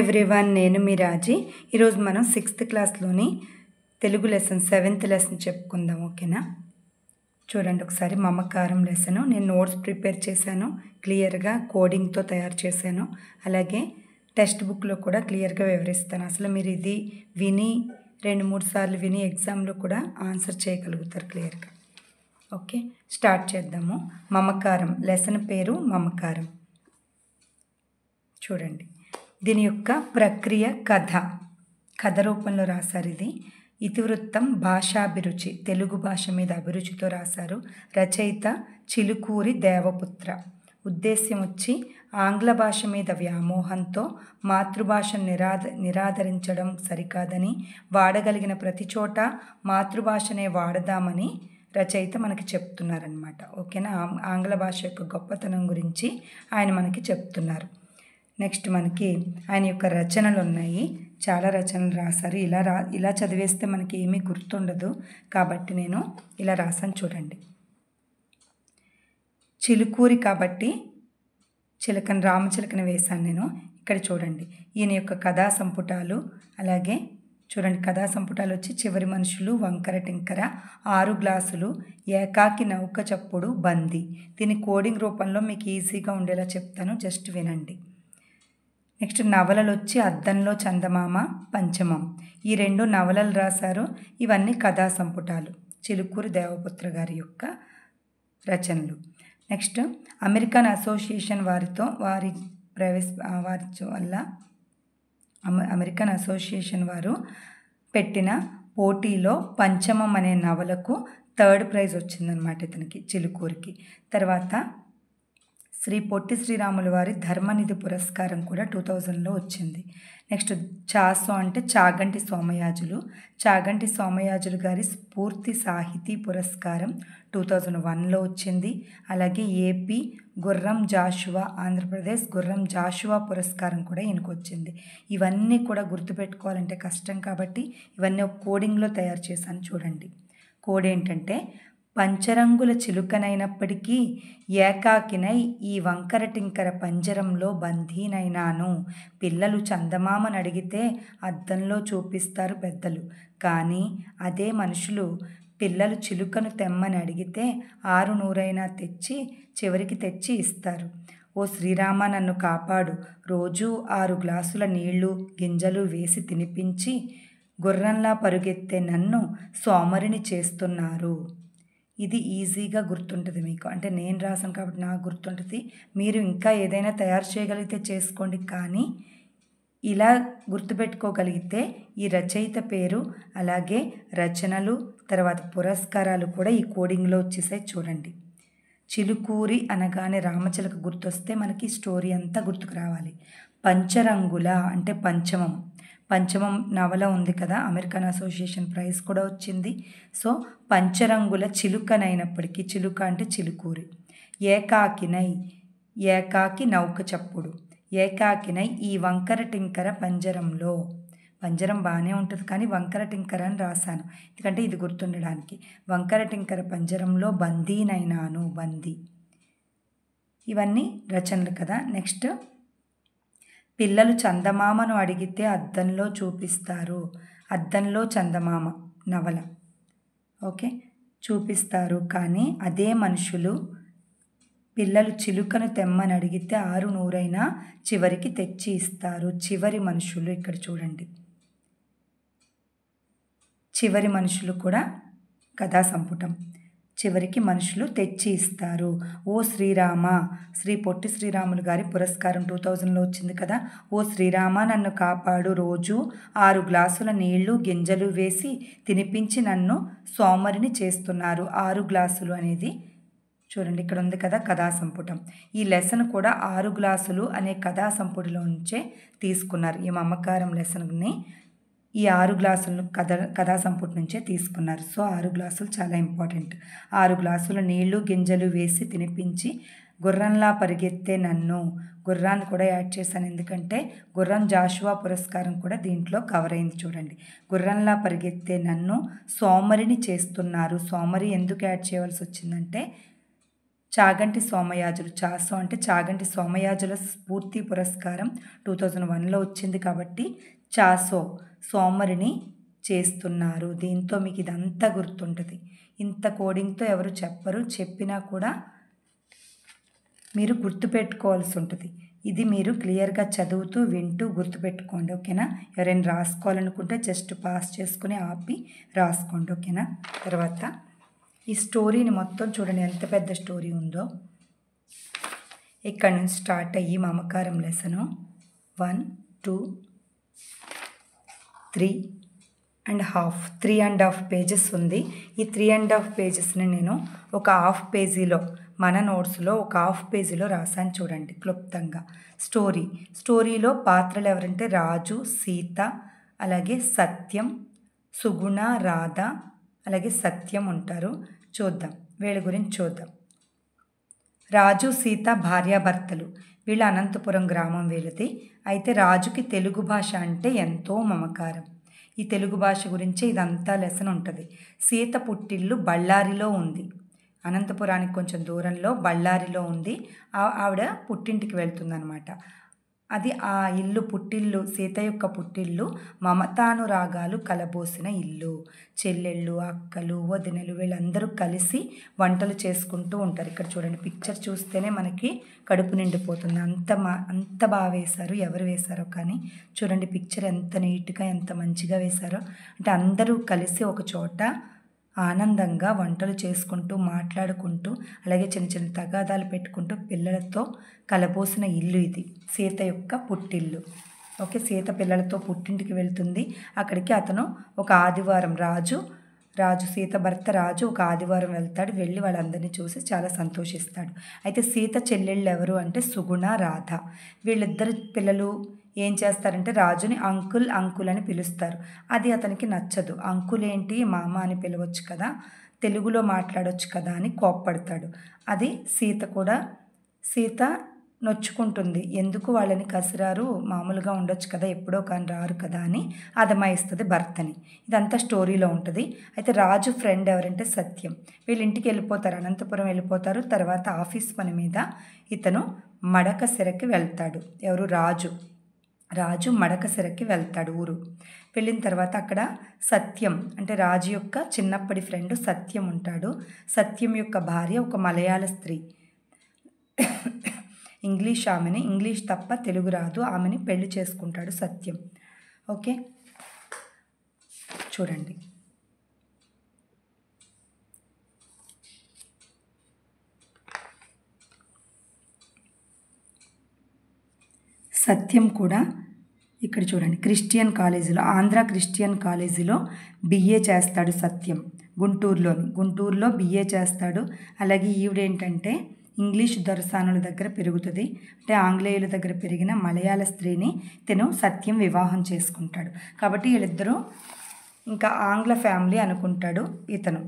Everyone, నేను మీ రాజీ. ఈరోజు మనం 6th క్లాస్లోని Telugu lesson 7th lesson చెప్పుకుందాం. ఓకేనా? చూడండి ఒకసారి. మమకారం లెసను నేను నోట్స్ ప్రిపేర్ చేశాను, క్లియర్గా కోడింగ్తో తయారు చేశాను. అలాగే టెక్స్ట్ బుక్లో కూడా క్లియర్గా వివరిస్తాను. అసలు మీరు ఇది విని 2-3 సార్లు విని ఎగ్జామ్లో కూడా ఆన్సర్ చేయగలుగుతారు క్లియర్గా. ఓకే, స్టార్ట్ చేద్దాము. మమకారం లెసన్ పేరు మమకారం. చూడండి, దీని యొక్క ప్రక్రియ కథ రూపంలో రాశారు. ఇది ఇతివృత్తం భాషాభిరుచి, తెలుగు భాష మీద అభిరుచితో రాశారు. రచయిత చిలుకూరి దేవపుత్ర. ఉద్దేశ్యం వచ్చి ఆంగ్ల భాష మీద వ్యామోహంతో మాతృభాషను నిరాదరించడం సరికాదని, వాడగలిగిన ప్రతి చోట మాతృభాషనే వాడదామని రచయిత మనకి చెప్తున్నారనమాట. ఓకేనా? ఆంగ్ల భాష యొక్క గొప్పతనం గురించి ఆయన మనకి చెప్తున్నారు. నెక్స్ట్ మనకి ఆయన యొక్క రచనలు ఉన్నాయి. చాలా రచనలు రాశారు. ఇలా చదివేస్తే మనకి ఏమీ గుర్తుండదు, కాబట్టి నేను ఇలా రాసాను. చూడండి, చిలుకూరి కాబట్టి రామచిలకని వేశాను నేను. ఇక్కడ చూడండి, ఈయన యొక్క కథా సంపుటాలు. అలాగే చూడండి, కథా సంపుటాలు వచ్చి చివరి మనుషులు, వంకర టింకర, 6 గ్లాసులు, ఏకాకి నౌక చప్పుడు, బందీ. దీని కోడింగ్ రూపంలో మీకు ఈజీగా ఉండేలా చెప్తాను, జస్ట్ వినండి. నెక్స్ట్ నవలలు వచ్చి అద్దంలో చందమామ, పంచమం. ఈ 2 నవలలు రాశారు. ఇవన్నీ కథా సంపుటాలు, చిలుకూరి దేవపుత్ర గారి యొక్క రచనలు. Next American association American association వారు పెట్టిన పోటీలో పంచమం అనే నవలకు 3rd ప్రైజ్ వచ్చిందనమాట ఇతనికి, చిలుకూరికి. తర్వాత శ్రీ పొట్టి శ్రీరాముల వారి ధర్మనిధి పురస్కారం కూడా 2000లో వచ్చింది. నెక్స్ట్ చాసో అంటే చాగంటి సోమయాజులు గారి స్ఫూర్తి సాహితీ పురస్కారం 2001లో వచ్చింది. అలాగే ఏపీ ఆంధ్రప్రదేశ్ గుర్రం జాషువా పురస్కారం కూడా ఈయనకు వచ్చింది. ఇవన్నీ కూడా గుర్తుపెట్టుకోవాలంటే కష్టం, కాబట్టి ఇవన్నీ ఒక కోడింగ్లో తయారు చేశాను. చూడండి, కోడ్ ఏంటంటే, పంచరంగుల చిలుకనైనప్పటికీ ఏకాకినై ఈ వంకర టింకర పంజరంలో బందీనైనాను. పిల్లలు చందమామను అడిగితే అద్దంలో చూపిస్తారు పెద్దలు, కానీ అదే మనుషులు పిల్లలు చిలుకను తెమ్మని అడిగితే 6 నూరైనా చివరికి తెచ్చి ఇస్తారు. ఓ శ్రీరామ, నన్ను కాపాడు. రోజూ 6 గ్లాసుల నీళ్లు గింజలు వేసి తినిపించి గుర్రంలా పరుగెత్తే నన్ను సోమరిని చేస్తున్నారు. ఇది ఈజీగా గుర్తుంటుంది మీకు, అంటే నేను రాసాను కాబట్టి నాకు గుర్తుంటుంది. మీరు ఇంకా ఏదైనా తయారు చేయగలిగితే చేసుకోండి, కానీ ఇలా గుర్తుపెట్టుకోగలిగితే ఈ రచయిత పేరు, అలాగే రచనలు, తర్వాత పురస్కారాలు కూడా ఈ కోడింగ్లో వచ్చేసాయి. చూడండి, చిలుకూరి అనగానే రామచిలక గుర్తొస్తే మనకి స్టోరీ అంతా గుర్తుకు రావాలి. పంచరంగుల అంటే పంచమం నవల ఉంది కదా, అమెరికన్ అసోసియేషన్ ప్రైజ్ కూడా వచ్చింది. సో పంచరంగుల చిలుకనైనప్పటికీ, చిలుక అంటే చిలుకూరి. ఏకాకి నౌక చప్పుడు, ఏకాకినై ఈ వంకర టింకర పంజరంలో. పంజరం బాగానే ఉంటుంది, కానీ వంకర టింకర అని రాశాను ఎందుకంటే ఇది గుర్తుండడానికి. వంకర టింకర పంజరంలో బందీనైనాను, బందీ. ఇవన్నీ రచనలు కదా. నెక్స్ట్ పిల్లలు చందమామను అడిగితే అద్దంలో చూపిస్తారు. అద్దంలో చందమామ నవల. ఓకే, చూపిస్తారు, కానీ అదే మనుషులు పిల్లలు చిలుకను తెమ్మని అడిగితే 6 నూరైనా చివరికి తెచ్చి ఇస్తారు. చివరి మనుషులు, ఇక్కడ చూడండి, చివరి మనుషులు కూడా కథా సంపుటం. చివరికి మనుషులు తెచ్చి ఇస్తారు. ఓ శ్రీరామ, శ్రీ పొట్టి శ్రీరాములు గారి పురస్కారం 2000లో వచ్చింది కదా. ఓ శ్రీరామ, నన్ను కాపాడు. రోజు 6 గ్లాసుల నీళ్లు గింజలు వేసి తినిపించి నన్ను సోమరిని చేస్తున్నారు. 6 గ్లాసులు అనేది చూడండి, ఇక్కడ ఉంది కదా కథా సంపుటం. ఈ లెసన్ కూడా 6 గ్లాసులు అనే కథా సంపుటిలో నుంచే తీసుకున్నారు. ఈ మమకారం లెసన్ని ఈ 6 గ్లాసులను కథా సంపుటి నుంచే తీసుకున్నారు. సో 6 గ్లాసులు చాలా ఇంపార్టెంట్. 6 గ్లాసుల నీళ్లు గింజలు వేసి తినిపించి గుర్రంలా పరిగెత్తే నన్ను, గుర్రాన్ని కూడా యాడ్ చేశాను ఎందుకంటే గుర్రం జాషువా పురస్కారం కూడా దీంట్లో కవర్ అయింది. చూడండి, గుర్రంలా పరిగెత్తే నన్ను సోమరిని చేస్తున్నారు. సోమరి ఎందుకు యాడ్ చేయవలసి వచ్చిందంటే చాగంటి సోమయాజులు, చాసో అంటే చాగంటి సోమయాజుల స్ఫూర్తి పురస్కారం 2001లో వచ్చింది కాబట్టి చాసో సోమరిని చేస్తున్నారు. దీంతో మీకు ఇదంతా గుర్తుంటుంది. ఇంత కోడింగ్తో ఎవరు చెప్పరు, చెప్పినా కూడా మీరు గుర్తుపెట్టుకోవాల్సి ఉంటుంది. ఇది మీరు క్లియర్గా చదువుతూ వింటూ గుర్తుపెట్టుకోండి, ఓకేనా. ఎవరైనా రాసుకోవాలనుకుంటే జస్ట్ పాస్ చేసుకుని ఆపి రాసుకోండి, ఓకేనా. తర్వాత ఈ స్టోరీని మొత్తం చూడండి, ఎంత పెద్ద స్టోరీ ఉందో. ఇక్కడ నుంచి స్టార్ట్ అయ్యి మమకారం లెసను 1, 2, 3.5 పేజెస్ ఉంది. ఈ 3.5 పేజెస్ని నేను ఒక హాఫ్ పేజీలో, మన నోట్స్లో ఒక హాఫ్ పేజీలో రాశాను చూడండి క్లుప్తంగా. స్టోరీలో పాత్రలు ఎవరంటే రాజు, సీత, అలాగే సత్యం, సుగుణ, రాధ, అలాగే సత్యం ఉంటారు. చూద్దాం, వీళ్ళ గురించి చూద్దాం. రాజు, సీత భార్యాభర్తలు. వీళ్ళ అనంతపురం గ్రామం వీళ్ళది. అయితే రాజుకి తెలుగు భాష అంటే ఎంతో మమకారం. ఈ తెలుగు భాష గురించి ఇదంతా లెసన్ ఉంటుంది. సీత పుట్టిల్లు బళ్ళారిలో ఉంది. అనంతపురానికి కొంచెం దూరంలో బళ్ళారిలో ఉంది. ఆవిడ పుట్టింటికి వెళ్తుందనమాట. అది ఆ ఇల్లు, పుట్టిల్లు, సీత యొక్క పుట్టిల్లు మమతానురాగాలు కలబోసిన ఇల్లు. చెల్లెళ్ళు, అక్కలు, వదినలు వీళ్ళందరూ కలిసి వంటలు చేసుకుంటూ ఉంటారు. ఇక్కడ చూడండి, పిక్చర్ చూస్తేనే మనకి కడుపు నిండిపోతుంది. అంత బాగా వేశారు. ఎవరు వేశారో కానీ చూడండి, పిక్చర్ ఎంత నీట్గా, ఎంత మంచిగా వేశారో. అంటే అందరూ కలిసి ఒక చోట ఆనందంగా వంటలు చేసుకుంటూ, మాట్లాడుకుంటూ, అలాగే చిన్న చిన్న తగాదాలు పెట్టుకుంటూ పిల్లలతో కలబోసిన ఇల్లు ఇది, సీత యొక్క పుట్టిల్లు. ఓకే, సీత పిల్లలతో పుట్టింటికి వెళ్తుంది. అక్కడికి అతను ఒక ఆదివారం, రాజు సీత భర్త రాజు ఒక ఆదివారం వెళ్తాడు. వెళ్ళి వాళ్ళందరినీ చూసి చాలా సంతోషిస్తాడు. అయితే సీత చెల్లెళ్ళు ఎవరు అంటే సుగుణ, రాధ. వీళ్ళిద్దరు పిల్లలు ఏం చేస్తారంటే రాజుని అంకుల్ అని పిలుస్తారు. అది అతనికి నచ్చదు. అంకుల్ ఏంటి, మామ అని పిలవచ్చు కదా, తెలుగులో మాట్లాడవచ్చు కదా అని కోప్పడతాడు. అది సీత నొచ్చుకుంటుంది. ఎందుకు వాళ్ళని కసిరారు, మామూలుగా ఉండొచ్చు కదా, ఎప్పుడో కానీ రారు కదా అని అదమాయిస్తుంది భర్తని. ఇదంతా స్టోరీలో ఉంటుంది. అయితే రాజు ఫ్రెండ్ ఎవరంటే సత్యం. వీళ్ళ ఇంటికి వెళ్ళిపోతారు, అనంతపురం వెళ్ళిపోతారు. తర్వాత ఆఫీస్ పని మీద ఇతను మడకశిరకి వెళ్తాడు. ఎవరు, రాజు మడకశిరకి వెళ్తాడు ఊరు. వెళ్ళిన తర్వాత అక్కడ సత్యం అంటే రాజు యొక్క చిన్నప్పటి ఫ్రెండ్ సత్యం ఉంటాడు. సత్యం యొక్క భార్య ఒక మలయాళ స్త్రీ. ఇంగ్లీష్ తప్ప తెలుగు రాదు. ఆమెని పెళ్లి చేసుకుంటాడు సత్యం. ఓకే, చూడండి. సత్యం కూడా ఇక్కడ చూడండి, క్రిస్టియన్ కాలేజీలో, ఆంధ్ర క్రిస్టియన్ కాలేజీలో బిఏ చేస్తాడు సత్యం. గుంటూరులో బిఏ చేస్తాడు. అలాగే ఈవిడేంటంటే ఇంగ్లీష్ దొరసానుల దగ్గర పెరుగుతుంది. అంటే ఆంగ్లేయుల దగ్గర పెరిగిన మలయాళ స్త్రీని సత్యం వివాహం చేసుకుంటాడు. కాబట్టి వీళ్ళిద్దరూ ఇంకా ఆంగ్ల ఫ్యామిలీ అనుకుంటాడు ఇతను.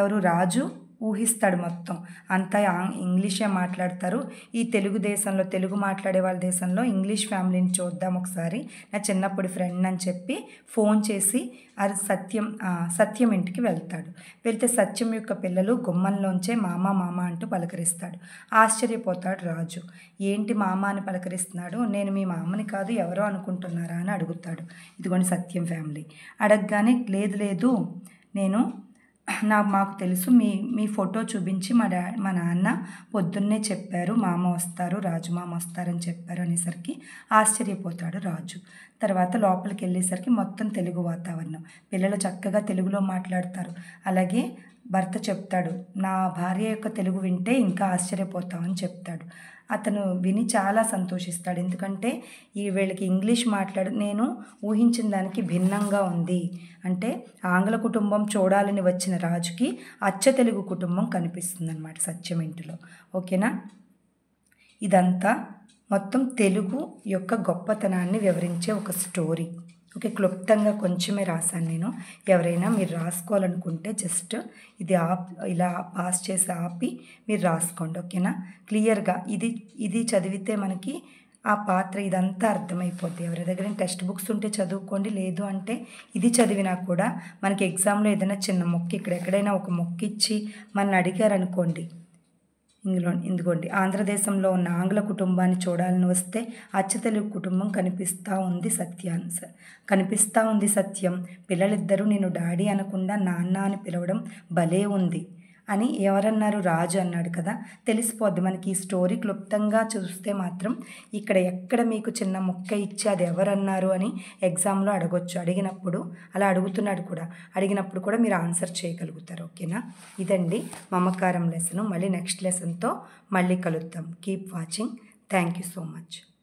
ఎవరు, రాజు ఊహిస్తాడు మొత్తం అంతా ఇంగ్లీషే మాట్లాడతారు. ఈ తెలుగు మాట్లాడే వాళ్ళ దేశంలో ఇంగ్లీష్ ఫ్యామిలీని చూద్దాం ఒకసారి, నా చిన్నప్పుడు ఫ్రెండ్ అని చెప్పి ఫోన్ చేసి అది సత్యం ఇంటికి వెళ్తే సత్యం యొక్క పిల్లలు గుమ్మంలోంచే మామ అంటూ పలకరిస్తాడు. ఆశ్చర్యపోతాడు రాజు. ఏంటి మామ అని పలకరిస్తున్నాడు, నేను మీ మామని కాదు ఎవరో అనుకుంటున్నారా అని అడుగుతాడు. ఇదిగోండి సత్యం ఫ్యామిలీ. అడగగానే లేదు మాకు తెలుసు, మీ ఫోటో చూపించి మా నాన్న పొద్దున్నే చెప్పారు, మామ వస్తారు, రాజు మామ వస్తారని చెప్పారు అనేసరికి ఆశ్చర్యపోతాడు రాజు. తర్వాత లోపలికి వెళ్ళేసరికి మొత్తం తెలుగు వాతావరణం, పిల్లలు చక్కగా తెలుగులో మాట్లాడతారు. అలాగే భర్త చెప్తాడు, నా భార్య యొక్క తెలుగు వింటే ఇంకా ఆశ్చర్యపోతామని చెప్తాడు. అతను విని చాలా సంతోషిస్తాడు. ఎందుకంటే వీళ్ళకి ఇంగ్లీష్ నేను ఊహించిన దానికి భిన్నంగా ఉంది. అంటే ఆంగ్ల కుటుంబం చూడాలని వచ్చిన రాజుకి అచ్చ తెలుగు కుటుంబం కనిపిస్తుంది అన్నమాట సత్యం ఇంటిలో. ఓకేనా, ఇదంతా మొత్తం తెలుగు యొక్క గొప్పతనాన్ని వివరించే ఒక స్టోరీ. ఓకే, క్లుప్తంగా కొంచెమే రాశాను నేను. ఎవరైనా మీరు రాసుకోవాలనుకుంటే జస్ట్ ఇది ఇలా పాస్ చేసి ఆపి మీరు రాసుకోండి, ఓకేనా. క్లియర్గా ఇది చదివితే మనకి ఆ పాత్ర ఇదంతా అర్థమైపోద్ది. ఎవరి దగ్గర టెక్స్ట్ బుక్స్ ఉంటే చదువుకోండి, లేదు అంటే ఇది చదివినా కూడా మనకి ఎగ్జామ్లో ఏదైనా చిన్న మొక్క ఇక్కడ ఎక్కడైనా ఒక మొక్క ఇచ్చి మనల్ని అడిగారనుకోండి, ఇదిగోండి, ఆంధ్రదేశంలో ఉన్న ఆంగ్ల కుటుంబాన్ని చూడాలని వస్తే అచ్చ తెలుగు కుటుంబం కనిపిస్తూ ఉంది సత్యం. పిల్లలిద్దరూ నేను డాడీ అనకుండా నాన్న అని పిలవడం భలే ఉంది అని ఎవరన్నారు? రాజు అన్నాడు కదా. తెలిసిపోద్ది మనకి ఈ స్టోరీ క్లుప్తంగా చూస్తే మాత్రం. ఎక్కడ మీకు చిన్న ముక్క ఇచ్చి అది ఎవరన్నారు అని ఎగ్జామ్లో అడగొచ్చు. అలా అడుగుతున్నాడు కూడా. అడిగినప్పుడు కూడా మీరు ఆన్సర్ చేయగలుగుతారు. ఓకేనా? ఇదండి మమకారం లెసను. మళ్ళీ నెక్స్ట్ లెసన్తో మళ్ళీ కలుద్దాం. Keep watching. Thank you so much.